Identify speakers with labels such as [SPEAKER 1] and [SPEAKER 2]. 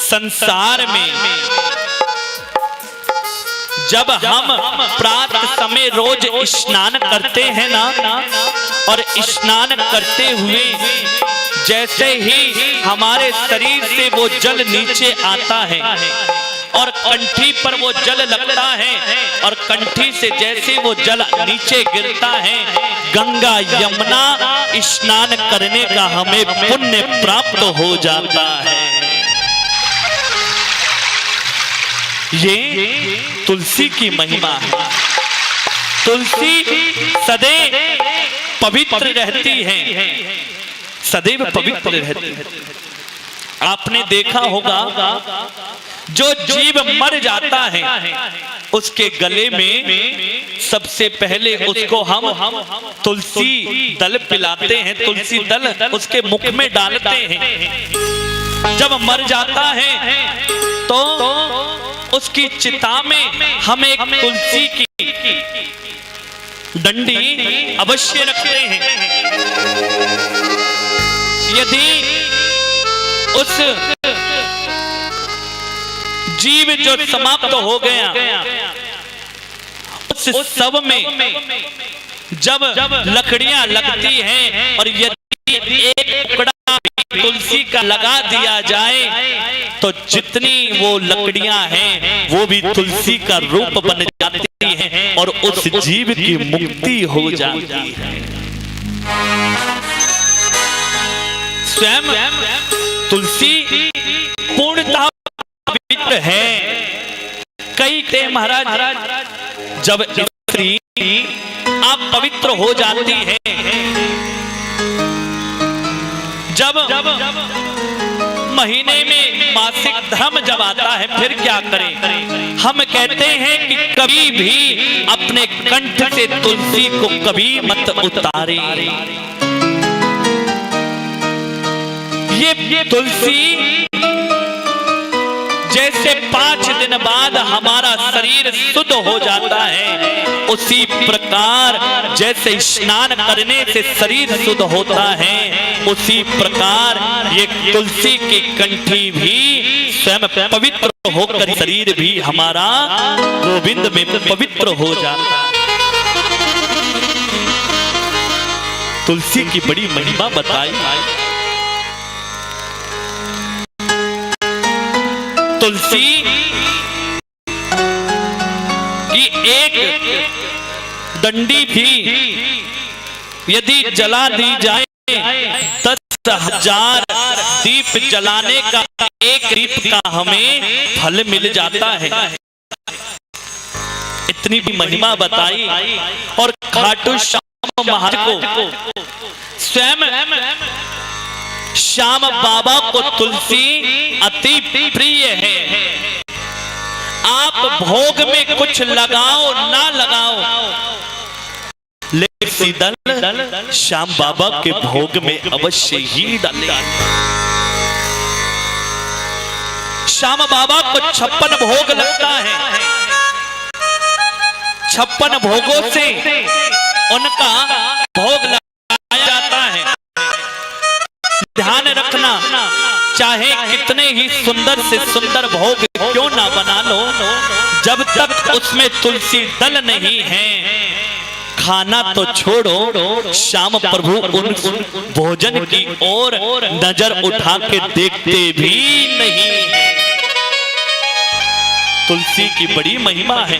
[SPEAKER 1] संसार में जब हम प्रातः समय रोज स्नान करते हैं ना, और स्नान करते हुए जैसे ही हमारे शरीर से वो जल नीचे आता है और कंठी पर वो जल लगता है, और कंठी से जैसे वो जल नीचे गिरता है, गंगा यमुना स्नान करने का हमें पुण्य प्राप्त हो जाता है। ये तुलसी की महिमा है। तुलसी सदैव पवित्र रहती है, सदैव पवित्र रहती है। आपने देखा होगा जो जीव मर जाता है उसके गले में सबसे पहले उसको हम तुलसी दल पिलाते हैं, तुलसी दल उसके मुख में डालते हैं। जब मर जाता है तो उसकी चिता में हम एक तुलसी की डंडी अवश्य रखते हैं। यदि उस जीव जो समाप्त हो गया, उस शव में जब लकड़ियां लगती हैं और यदि एक टुकड़ा तुलसी का लगा दिया जाए तो जितनी वो लकड़ियां हैं वो भी तुलसी का रूप बन जाती हैं और उस जीव की मुक्ति हो जाती है। स्वयं तुलसी पूर्णतः पवित्र है। कई थे महाराज जब स्त्री आप पवित्र हो जाती है, जब महीने में मासिक धर्म जब आता है फिर क्या करें? हम कहते हैं कि कभी भी अपने कंठ से तुलसी को कभी मत उतारे। ये तुलसी जैसे 5 दिन बाद हमारा शरीर शुद्ध हो जाता है, उसी प्रकार जैसे स्नान करने से शरीर शुद्ध होता है, उसी प्रकार ये तुलसी की कंठी भी स्वयं पवित्र होकर शरीर भी हमारा गोविंद में पवित्र हो जाता है। तुलसी की बड़ी महिमा बताई। तुलसी की एक डंडी भी यदि जला दी जाए 10,000 दीप जलाने का एक दीप का हमें फल मिल जाता है। इतनी भी महिमा बताई। और खाटू श्याम महाराज को स्वयं श्याम बाबा को तुलसी अति प्रिय है। आप भोग में कुछ लगाओ ना लगाओ, लेकिन दल श्याम बाबा के भोग में अवश्य ही डाले। श्याम बाबा को 56 भोग लगता है। 56 भोगों से उनका भोग लगाया जाता है। ध्यान रखना, चाहे कितने ही सुंदर से सुंदर भोग क्यों ना बना लो, जब तक उसमें तुलसी दल नहीं है खाना तो छोड़ो, श्याम प्रभु उन भोजन की ओर नजर उठा के देखते भी नहीं। तुलसी की बड़ी महिमा है।